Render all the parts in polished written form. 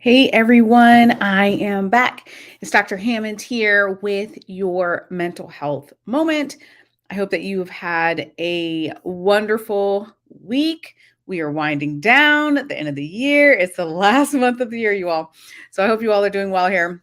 Hey everyone, I am back. It's Dr. Hammond here with your mental health moment. I hope that you have had a wonderful week. We are winding down at the end of the year. It's the last month of the year, you all. So I hope you all are doing well here.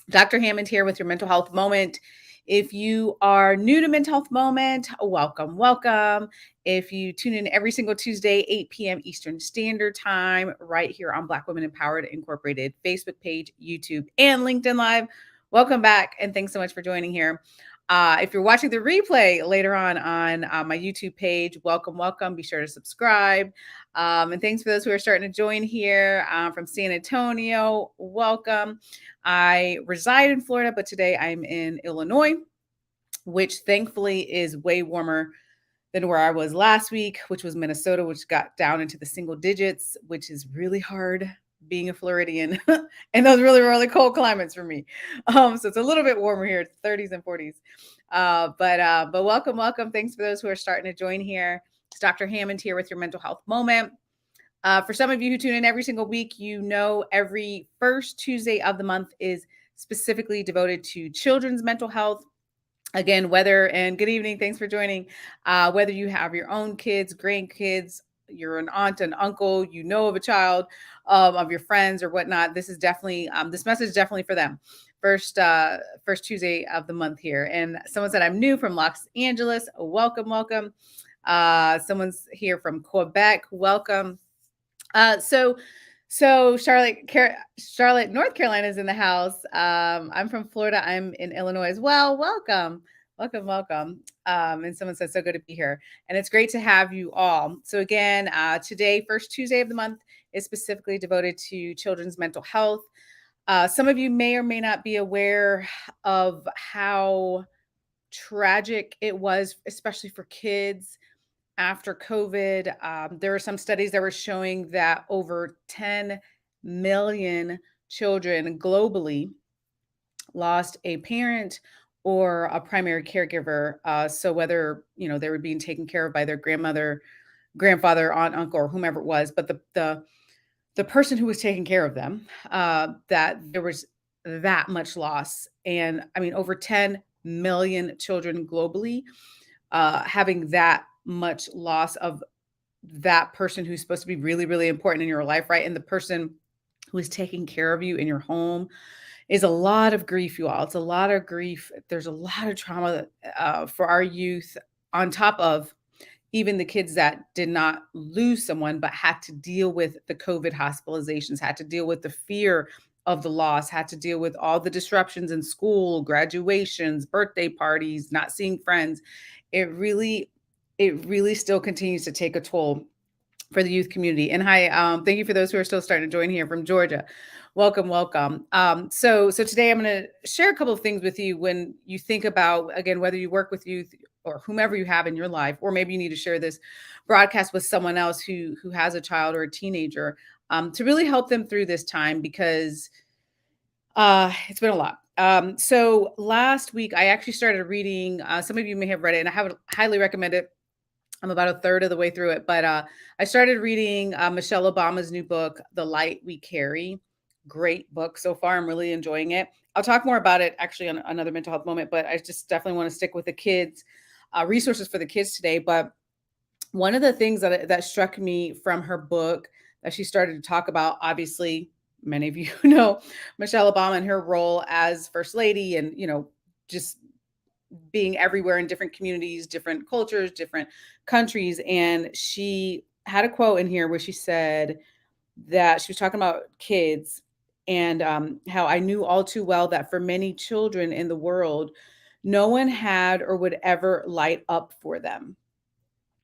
Dr. Hammond here with your mental health moment. If you are new to Mental Health Moment, welcome, welcome. If you tune in every single Tuesday, 8 p.m. Eastern Standard Time, right here on Black Women Empowered Incorporated Facebook page, YouTube, and LinkedIn Live, welcome back. And thanks so much for joining here. If you're watching the replay later on my YouTube page, welcome, welcome. Be sure to subscribe. And thanks for those who are starting to join here from San Antonio. Welcome. I reside in Florida, but today I'm in Illinois, which thankfully is way warmer than where I was last week, which was Minnesota, which got down into the single digits, which is really hard being a Floridian and those really, really cold climates for me. So it's a little bit warmer here, 30s and 40s. But welcome, welcome. Thanks for those who are starting to join here. It's Dr. Hammond here with your mental health moment. For some of you who tune in every single week, you know every first Tuesday of the month is specifically devoted to children's mental health. Again, and good evening, thanks for joining. Whether you have your own kids, grandkids, you're an aunt, an uncle, you know of a child, of your friends or whatnot, this is definitely, this message is definitely for them. First Tuesday of the month here. And someone said, I'm new from Los Angeles. Welcome, welcome. Someone's here from Quebec. Welcome. So Charlotte, North Carolina is in the house. I'm from Florida. I'm in Illinois as well. Welcome, welcome, welcome. And someone said, so good to be here. And it's great to have you all. So again, today, first Tuesday of the month is specifically devoted to children's mental health. Some of you may or may not be aware of how tragic it was, especially for kids after COVID. There are some studies that were showing that over 10 million children globally lost a parent or a primary caregiver. So whether they were being taken care of by their grandmother, grandfather, aunt, uncle, or whomever it was, but the person who was taking care of them, that there was that much loss. And I mean, over 10 million children globally having that much loss of that person who's supposed to be really, really important in your life, right? And the person who is taking care of you in your home is a lot of grief, you all. It's a lot of grief. There's a lot of trauma for our youth, on top of even the kids that did not lose someone, but had to deal with the COVID hospitalizations, had to deal with the fear of the loss, had to deal with all the disruptions in school, graduations, birthday parties, not seeing friends. It really still continues to take a toll for the youth community. And hi, thank you for those who are still starting to join here from Georgia. Welcome, welcome. So today I'm going to share a couple of things with you when you think about, again, whether you work with youth or whomever you have in your life, or maybe you need to share this broadcast with someone else who has a child or a teenager, to really help them through this time, because it's been a lot. So last week I actually started reading, some of you may have read it, and I would highly recommend it. I'm about a third of the way through it, but I started reading Michelle Obama's new book, The Light We Carry. Great book so far. I'm really enjoying it. I'll talk more about it actually on another mental health moment, but I just definitely want to stick with the kids, resources for the kids today. But one of the things that struck me from her book that she started to talk about, obviously, many of you know Michelle Obama and her role as First Lady, and just being everywhere in different communities, different cultures, different countries. And she had a quote in here where she said that she was talking about kids, and how I knew all too well that for many children in the world, no one had or would ever light up for them.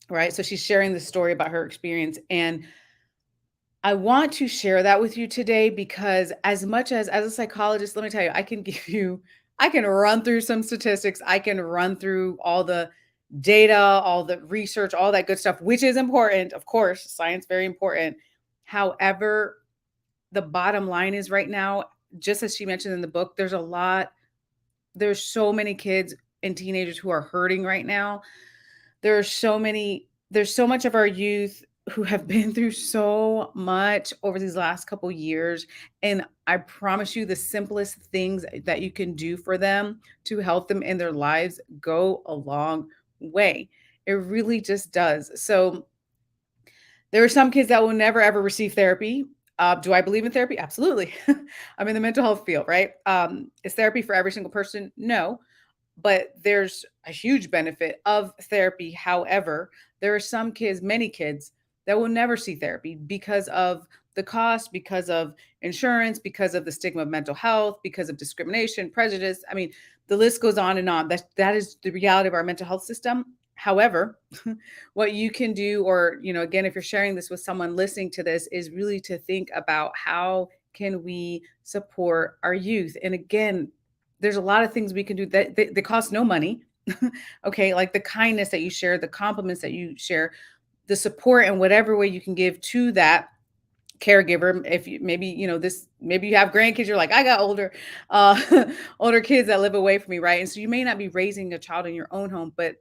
Right. So she's sharing the story about her experience. And I want to share that with you today because, as much as a psychologist, let me tell you, I can run through some statistics. I can run through all the data, all the research, all that good stuff, which is important. Of course, science, very important. However, the bottom line is right now, just as she mentioned in the book, there's so many kids and teenagers who are hurting right now. There's so much of our youth who have been through so much over these last couple years. And I promise you, the simplest things that you can do for them to help them in their lives go a long way. It really just does. So there are some kids that will never ever receive therapy. Do I believe in therapy? Absolutely. I'm in the mental health field, right? Is therapy for every single person? No, but there's a huge benefit of therapy. However, there are some kids, many kids, that will never see therapy because of the cost, because of insurance, because of the stigma of mental health, because of discrimination, prejudice. I mean, the list goes on and on. That is the reality of our mental health system. However, what you can do, or again, if you're sharing this with someone listening to this, is really to think about how can we support our youth. And again, there's a lot of things we can do that cost no money. Okay, like the kindness that you share, the compliments that you share, the support in whatever way you can give to that caregiver. If you maybe this, maybe you have grandkids, you're like, I got older older kids that live away from me, right? And so you may not be raising a child in your own home, but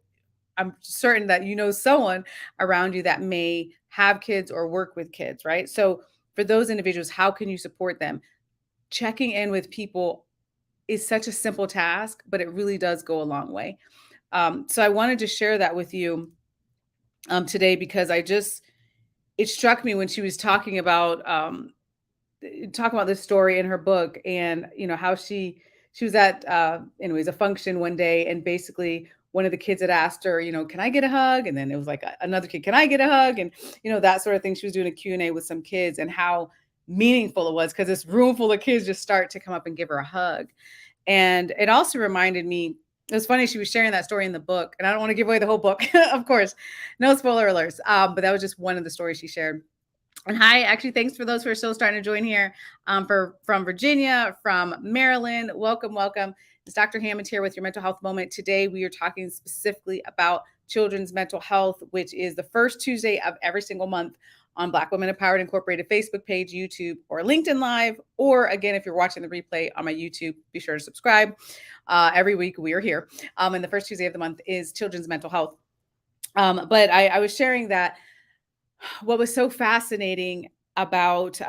I'm certain that someone around you that may have kids or work with kids, right? So for those individuals, how can you support them? Checking in with people is such a simple task, but it really does go a long way. So I wanted to share that with you today, because it struck me when she was talking about this story in her book, and how she was at anyways a function one day, and basically one of the kids had asked her, can I get a hug? And then it was like another kid, can I get a hug? And that sort of thing. She was doing a Q&A with some kids, and how meaningful it was, because this room full of kids just start to come up and give her a hug. And it also reminded me, it was funny, she was sharing that story in the book, and I don't want to give away the whole book, of course, no spoiler alerts, but that was just one of the stories she shared. And hi, actually, thanks for those who are still starting to join here, from Virginia, from Maryland. Welcome, welcome. It's Dr. Hammond here with your mental health moment. Today, we are talking specifically about children's mental health, which is the first Tuesday of every single month on Black Women Empowered Incorporated Facebook page, YouTube, or LinkedIn Live. Or again, if you're watching the replay on my YouTube, be sure to subscribe. Every week we are here. And the first Tuesday of the month is children's mental health. But I was sharing that what was so fascinating about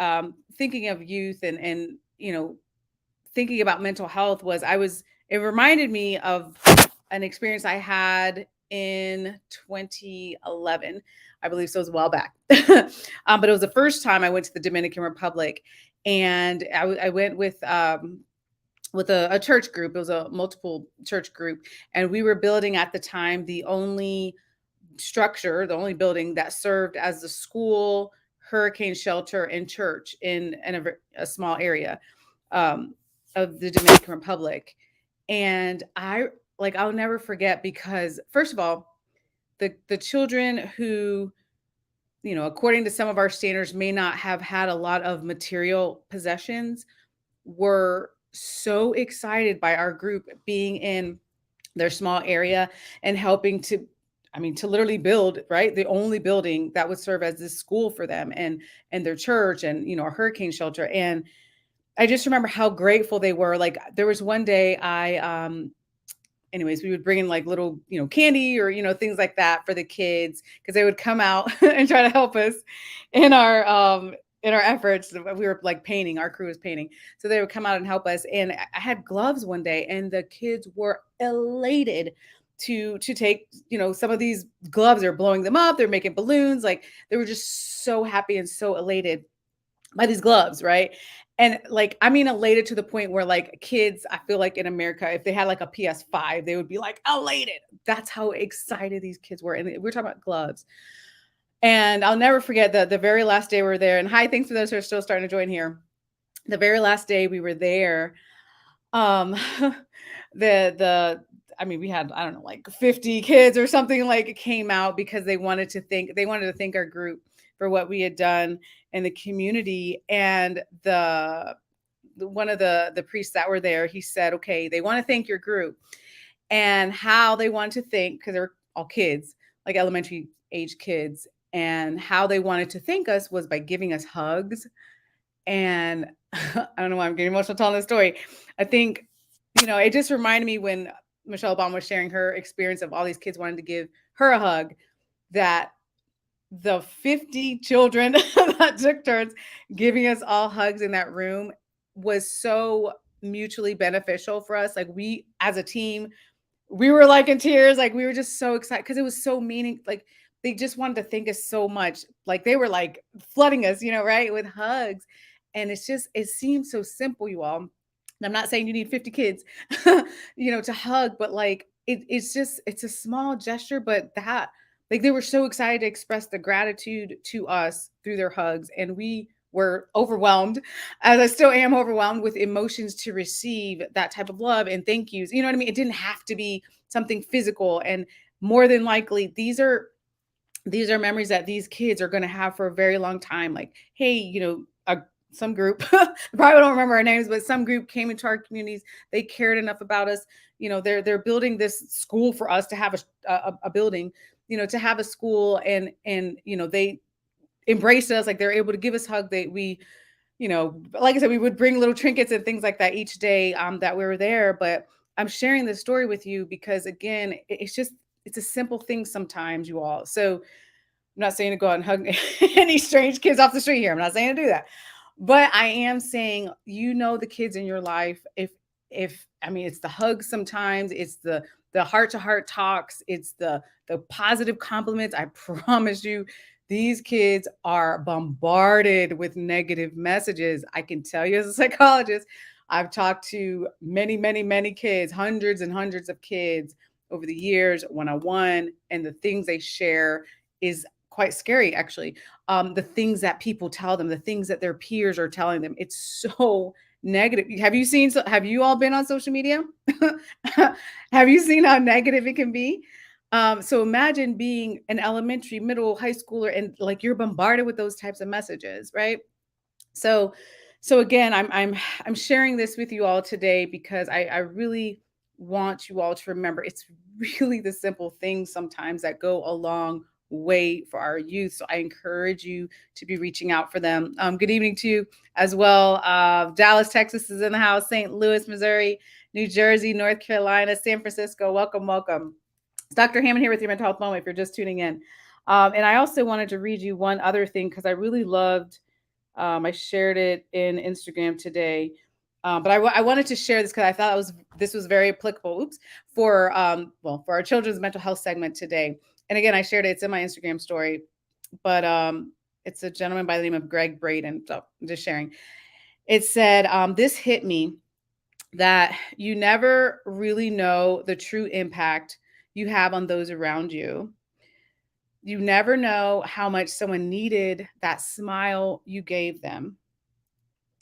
thinking of youth, and thinking about mental health, was it reminded me of an experience I had in 2011, I believe. So it was a while back. But it was the first time I went to the Dominican Republic, and I went with a church group. It was a multiple church group, and we were building at the time the only building that served as the school, hurricane shelter, and church in a small area of the Dominican Republic. And I'll never forget, because first of all, the children who, according to some of our standards, may not have had a lot of material possessions, were so excited by our group being in their small area and helping to literally build, right, the only building that would serve as this school for them, and their church, and a hurricane shelter. And I just remember how grateful they were. Like, there was one day we would bring in like little, candy, or, things like that for the kids, because they would come out and try to help us in our efforts. We were like painting, our crew was painting. So they would come out and help us. And I had gloves one day, and the kids were elated to take, some of these gloves. They're blowing them up. They're making balloons. Like, they were just so happy and so elated by these gloves, right? And elated to the point where, like, kids, I feel like in America, if they had like a PS5, they would be like elated. That's how excited these kids were. And we're talking about gloves. And I'll never forget the very last day we were there. And hi, thanks for those who are still starting to join here. The very last day we were there, um, we had, I don't know, like 50 kids or something, like, came out because they wanted to thank our group for what we had done in the community. And one of the priests that were there, he said, okay, they want to thank your group, and how they want to thank, because they're all kids, like elementary age kids, and how they wanted to thank us was by giving us hugs. And I don't know why I'm getting emotional telling this story. I think, it just reminded me when Michelle Obama was sharing her experience of all these kids wanting to give her a hug, that the 50 children that took turns giving us all hugs in that room was so mutually beneficial for us. Like we as a team, we were like in tears, like we were just so excited because it was so meaning. Like they just wanted to thank us so much. Like they were like flooding us, right, with hugs. And it seems so simple, you all. And I'm not saying you need 50 kids, to hug, but like it's a small gesture, but that like they were so excited to express the gratitude to us through their hugs, and we were overwhelmed, as I still am overwhelmed with emotions to receive that type of love and thank yous. You know what I mean? It didn't have to be something physical. And more than likely, these are memories that these kids are going to have for a very long time. Like, hey, some group, probably don't remember our names, but some group came into our communities. They cared enough about us. They're building this school for us to have a building, to have a school, and they embraced us. Like they're able to give us hug. Like I said, we would bring little trinkets and things like that each day that we were there. But I'm sharing this story with you because, again, it's a simple thing sometimes, you all. So I'm not saying to go out and hug any strange kids off the street here. I'm not saying to do that. But I am saying, the kids in your life, if I mean, it's the hugs sometimes, it's the heart to heart talks, it's the positive compliments. I promise you, these kids are bombarded with negative messages. I can tell you as a psychologist, I've talked to many, many, many kids, hundreds and hundreds of kids over the years, one-on-one, and the things they share is quite scary, actually. The things that people tell them, the things that their peers are telling them, it's so negative. Have you all been on social media? Have you seen how negative it can be? So imagine being an elementary, middle, high schooler, and like you're bombarded with those types of messages, right? So, so again, I'm sharing this with you all today because I really want you all to remember it's really the simple things sometimes that go a long way for our youth. So I encourage you to be reaching out for them. Good evening to you as well. Dallas, Texas is in the house. St. Louis, Missouri, New Jersey, North Carolina, San Francisco. Welcome, welcome. It's Dr. Hammond here with your mental health moment if you're just tuning in. And I also wanted to read you one other thing because I really loved. I shared it in Instagram today. But I wanted to share this because I thought this was very applicable. For for our children's mental health segment today. And again, I shared it. It's in my Instagram story, but it's a gentleman by the name of Greg Braden. So I'm just sharing. It said, "This hit me that you never really know the true impact you have on those around you. You never know how much someone needed that smile you gave them.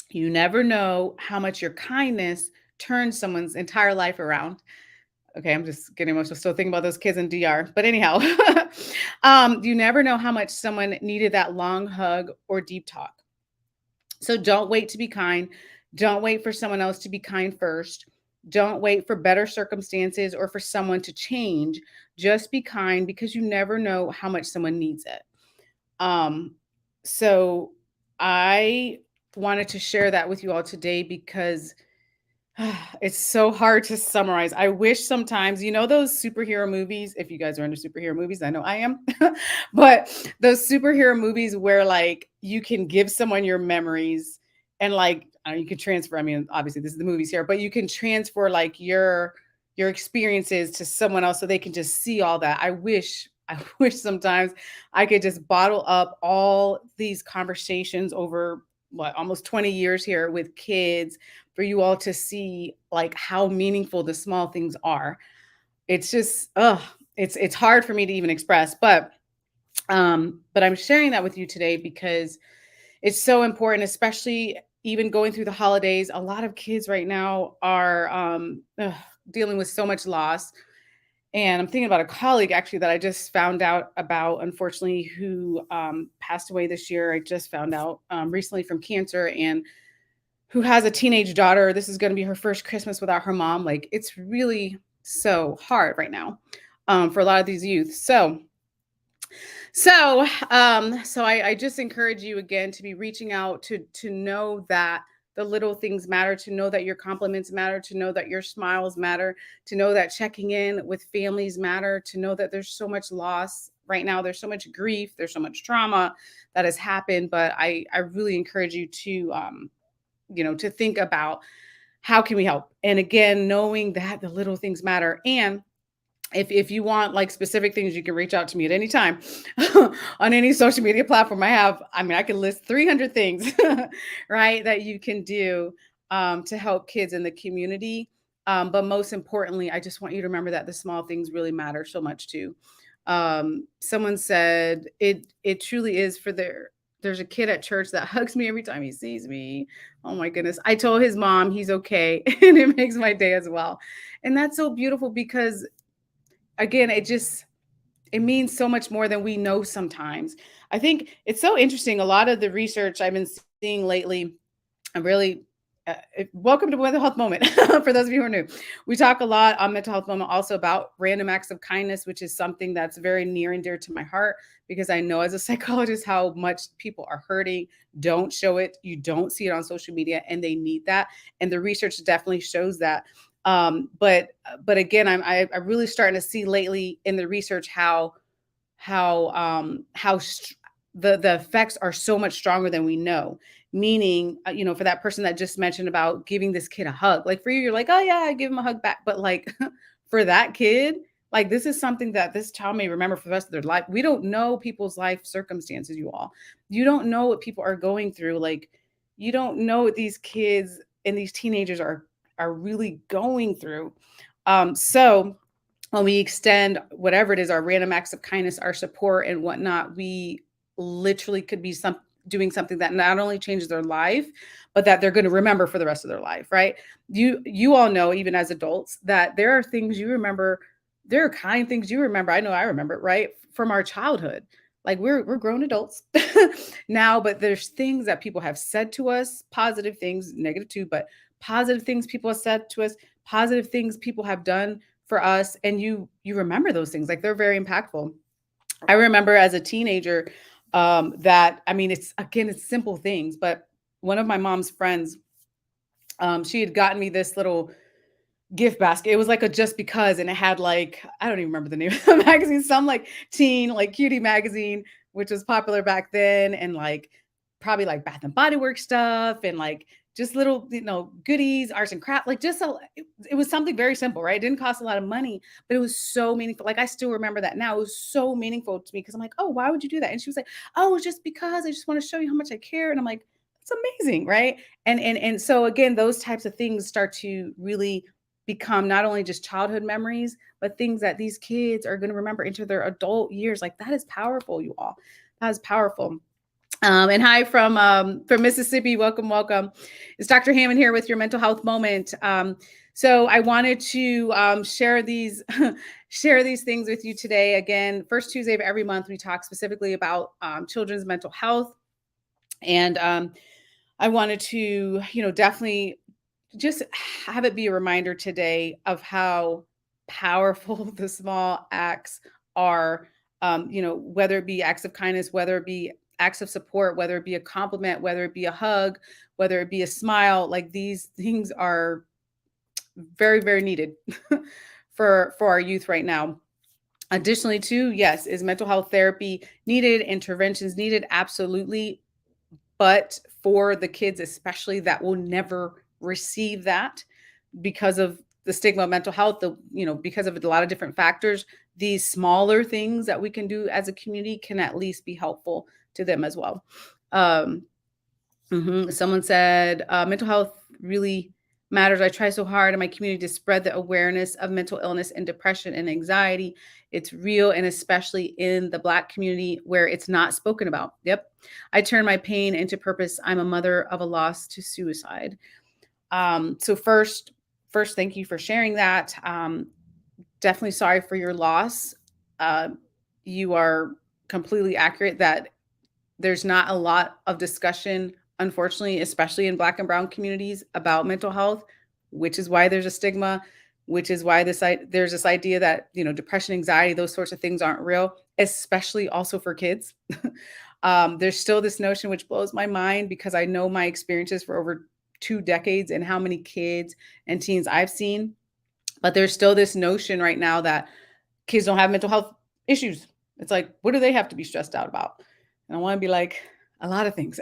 You never know how much your kindness turned someone's entire life around." Okay, I'm just getting emotional. Still thinking about those kids in DR. But anyhow, you never know how much someone needed that long hug or deep talk. So don't wait to be kind. Don't wait for someone else to be kind first. Don't wait for better circumstances or for someone to change. Just be kind because you never know how much someone needs it. So I wanted to share that with you all today because it's so hard to summarize. I wish sometimes, those superhero movies, if you guys are into superhero movies, I know I am, but those superhero movies where like you can give someone your memories and like, you can transfer, I mean, obviously this is the movies here, but you can transfer like your experiences to someone else so they can just see all that. I wish sometimes I could just bottle up all these conversations over almost 20 years here with kids for you all to see like how meaningful the small things are. It's just, it's hard for me to even express, but I'm sharing that with you today because it's so important, especially even going through the holidays. A lot of kids right now are dealing with so much loss. And I'm thinking about a colleague actually that I just found out about, unfortunately, who passed away this year. I just found out recently from cancer, and who has a teenage daughter. This is going to be her first Christmas without her mom. Like, it's really so hard right now for a lot of these youth. So I just encourage you again to be reaching out to know that the little things matter, to know that your compliments matter, to know that your smiles matter, to know that checking in with families matter, to know that there's so much loss right now. There's so much grief, there's so much trauma that has happened, but I really encourage you to to think about how can we help? And again, knowing that the little things matter. And if you want like specific things, you can reach out to me at any time on any social media platform I have. I mean, I can list 300 things, right, that you can do to help kids in the community. But most importantly, I just want you to remember that the small things really matter so much too. Someone said it truly is for there's a kid at church that hugs me every time he sees me. Oh my goodness. I told his mom he's okay. And it makes my day as well. And that's so beautiful because again, it means so much more than we know sometimes. I think it's so interesting. A lot of the research I've been seeing lately, I'm really welcome to Mental Health Moment. For those of you who are new, we talk a lot on Mental Health Moment also about random acts of kindness, which is something that's very near and dear to my heart because I know as a psychologist how much people are hurting, don't show it, you don't see it on social media, and they need that. And the research definitely shows that. But again, I'm really starting to see lately in the research how the effects are so much stronger than we know. Meaning, for that person that just mentioned about giving this kid a hug, like for you, you're like, oh yeah, I give him a hug back. But like for that kid, like this is something that this child may remember for the rest of their life. We don't know people's life circumstances, you all. You don't know what people are going through. Like you don't know what these kids and these teenagers are really going through. So when we extend whatever it is, our random acts of kindness, our support and whatnot, we literally could be doing something that not only changes their life, but that they're going to remember for the rest of their life, right? You all know, even as adults, that there are things you remember, there are kind things you remember. I know I remember, right? From our childhood. Like we're grown adults now, but there's things that people have said to us, positive things, negative too, but positive things people have said to us, positive things people have done for us, and you remember those things, like they're very impactful. I remember as a teenager, that I mean it's simple things, but one of my mom's friends, she had gotten me this little gift basket. It was like a just because, and it had like, I don't even remember the name of the magazine, some like teen, like cutie magazine, which was popular back then, and like probably like Bath and Body Works stuff, and like just little, goodies, arts and craft, like it was something very simple, right? It didn't cost a lot of money, but it was so meaningful. Like I still remember that now. It was so meaningful to me because I'm like, oh, why would you do that? And she was like, oh, it's just because I just want to show you how much I care. And I'm like, it's amazing, right? And so again, those types of things start to really become not only just childhood memories, but things that these kids are going to remember into their adult years. Like that is powerful, you all. That is powerful. And hi from Mississippi. Welcome, welcome. It's Dr. Hammond here with your mental health moment. So I wanted to share these share these things with you today. Again, first Tuesday of every month, we talk specifically about children's mental health, and I wanted to, definitely just have it be a reminder today of how powerful the small acts are. Whether it be acts of kindness, whether it be acts of support, whether it be a compliment, whether it be a hug, whether it be a smile, like these things are very, very needed for our youth right now. Additionally, too, yes, is mental health therapy needed, interventions needed? Absolutely. But for the kids, especially that will never receive that because of the stigma of mental health, because of a lot of different factors, these smaller things that we can do as a community can at least be helpful to them as well. Someone said, mental health really matters. I try so hard in my community to spread the awareness of mental illness and depression and anxiety. It's real, and especially in the Black community where it's not spoken about. Yep. I turn my pain into purpose. I'm a mother of a loss to suicide. So first, thank you for sharing that. Definitely sorry for your loss. You are completely accurate that there's not a lot of discussion, unfortunately, especially in Black and Brown communities, about mental health, which is why there's a stigma, which is why there's this idea that, depression, anxiety, those sorts of things aren't real, especially also for kids. There's still this notion, which blows my mind because I know my experiences for over 2 decades and how many kids and teens I've seen. But there's still this notion right now that kids don't have mental health issues. It's like, what do they have to be stressed out about? And I want to be like, a lot of things.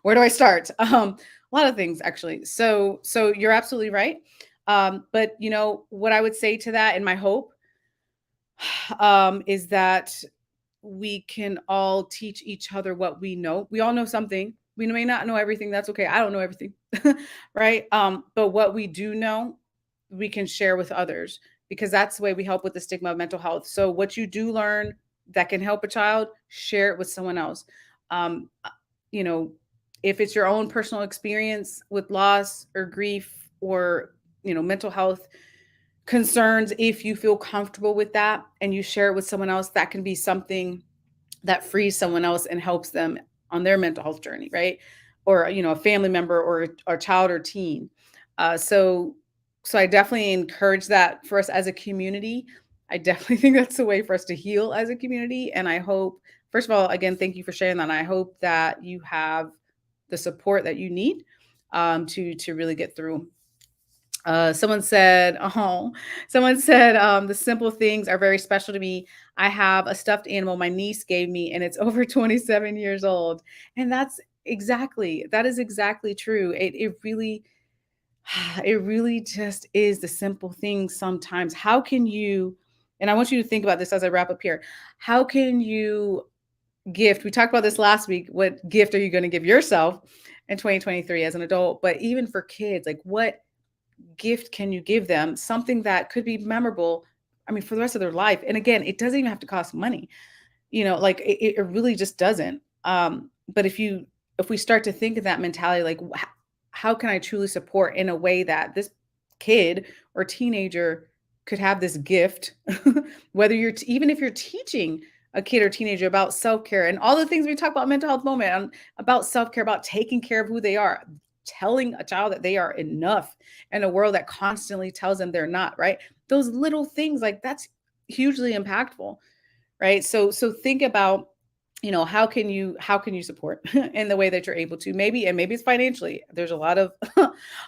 Where do I start? A lot of things actually. So you're absolutely right. But you know what I would say to that, and my hope is that we can all teach each other what we know. We all know something. We may not know everything. That's okay. I don't know everything. Right? But what we do know, we can share with others because that's the way we help with the stigma of mental health. So what you do learn that can help a child, share it with someone else. Uh, you know, if it's your own personal experience with loss or grief or, mental health concerns, if you feel comfortable with that and you share it with someone else, that can be something that frees someone else and helps them on their mental health journey, right? Or a family member or child or teen. So I definitely encourage that for us as a community. I definitely think that's the way for us to heal as a community. And I hope, first of all, again, thank you for sharing that. And I hope that you have the support that you need to really get through. Someone said, oh, someone said, the simple things are very special to me. I have a stuffed animal my niece gave me, and it's over 27 years old. And that is exactly true. It really, it really just is the simple things sometimes. How can you, and I want you to think about this as I wrap up here. How can you gift? We talked about this last week. What gift are you going to give yourself in 2023 as an adult? But even for kids, like what gift can you give them? Something that could be memorable, I mean, for the rest of their life. And again, it doesn't even have to cost money. Like it really just doesn't. But if we start to think of that mentality, like how can I truly support in a way that this kid or teenager could have this gift, whether even if you're teaching a kid or teenager about self-care and all the things we talk about mental health moment about self-care, about taking care of who they are, telling a child that they are enough in a world that constantly tells them they're not, right? Those little things, like that's hugely impactful, right? So think about, how can you support in the way that you're able to, maybe it's financially. There's a lot of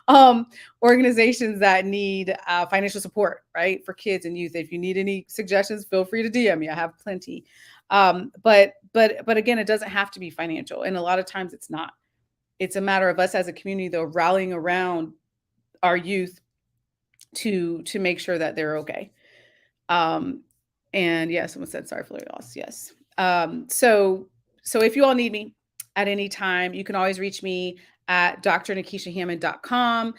um organizations that need financial support, right, for kids and youth. If you need any suggestions, feel free to DM me. I have plenty. But again, it doesn't have to be financial, and a lot of times it's not. It's a matter of us as a community, though, rallying around our youth to make sure that they're okay. Um, and yeah, someone said sorry for the loss. Yes. So if you all need me at any time, you can always reach me at drnikishahammond.com.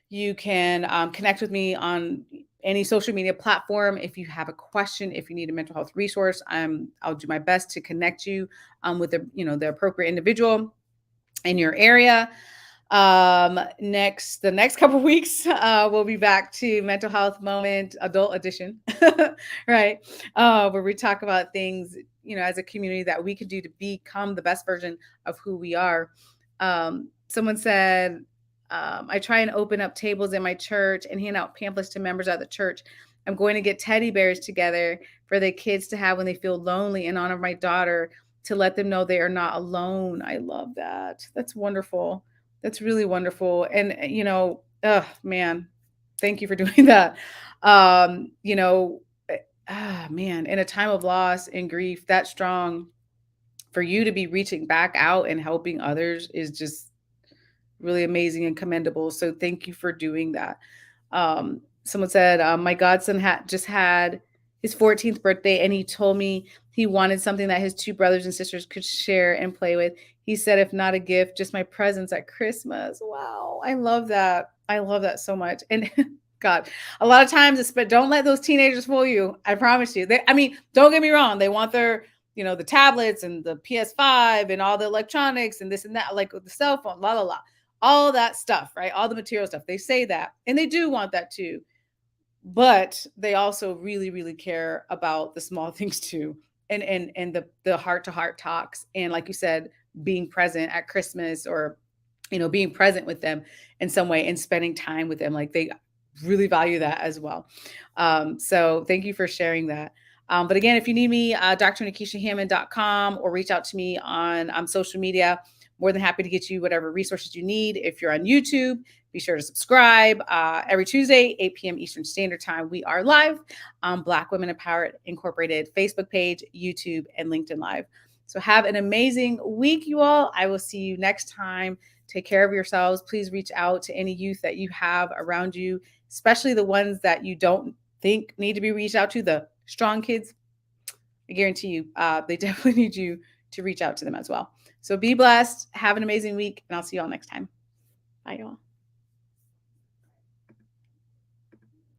You can connect with me on any social media platform. If you have a question, if you need a mental health resource, I'll do my best to connect you with the appropriate individual in your area. The next couple of weeks, we'll be back to mental health moment, adult edition, right? Where we talk about things, as a community that we can do to become the best version of who we are. Someone said, I try and open up tables in my church and hand out pamphlets to members of the church. I'm going to get teddy bears together for the kids to have when they feel lonely in honor of my daughter, to let them know they are not alone. I love that. That's wonderful. That's really wonderful. And, oh man, thank you for doing that. Man, in a time of loss and grief that strong, for you to be reaching back out and helping others is just really amazing and commendable. So thank you for doing that. Someone said, my godson just had his 14th birthday, and he told me he wanted something that his two brothers and sisters could share and play with. He said, if not a gift, just my presence at Christmas. Wow. I love that. I love that so much. And God, a lot of times but don't let those teenagers fool you. I promise you. Don't get me wrong. They want their, the tablets and the PS5 and all the electronics and this and that, like the cell phone, la, la, la, all that stuff, right? All the material stuff. They say that, and they do want that too. But they also really, really care about the small things too. And the heart to heart talks. And like you said, being present at Christmas, or, being present with them in some way and spending time with them. Like they really value that as well. So thank you for sharing that. But again, if you need me, drnikishahammond.com, or reach out to me on social media. more than happy to get you whatever resources you need. If you're on YouTube, be sure to subscribe. Every Tuesday, 8 p.m. Eastern Standard Time, we are live on Black Women Empowered Incorporated Facebook page, YouTube, and LinkedIn Live. So have an amazing week, you all. I will see you next time. Take care of yourselves. Please reach out to any youth that you have around you, especially the ones that you don't think need to be reached out to, the strong kids. I guarantee you, they definitely need you to reach out to them as well. So be blessed. Have an amazing week, and I'll see you all next time. Bye, y'all.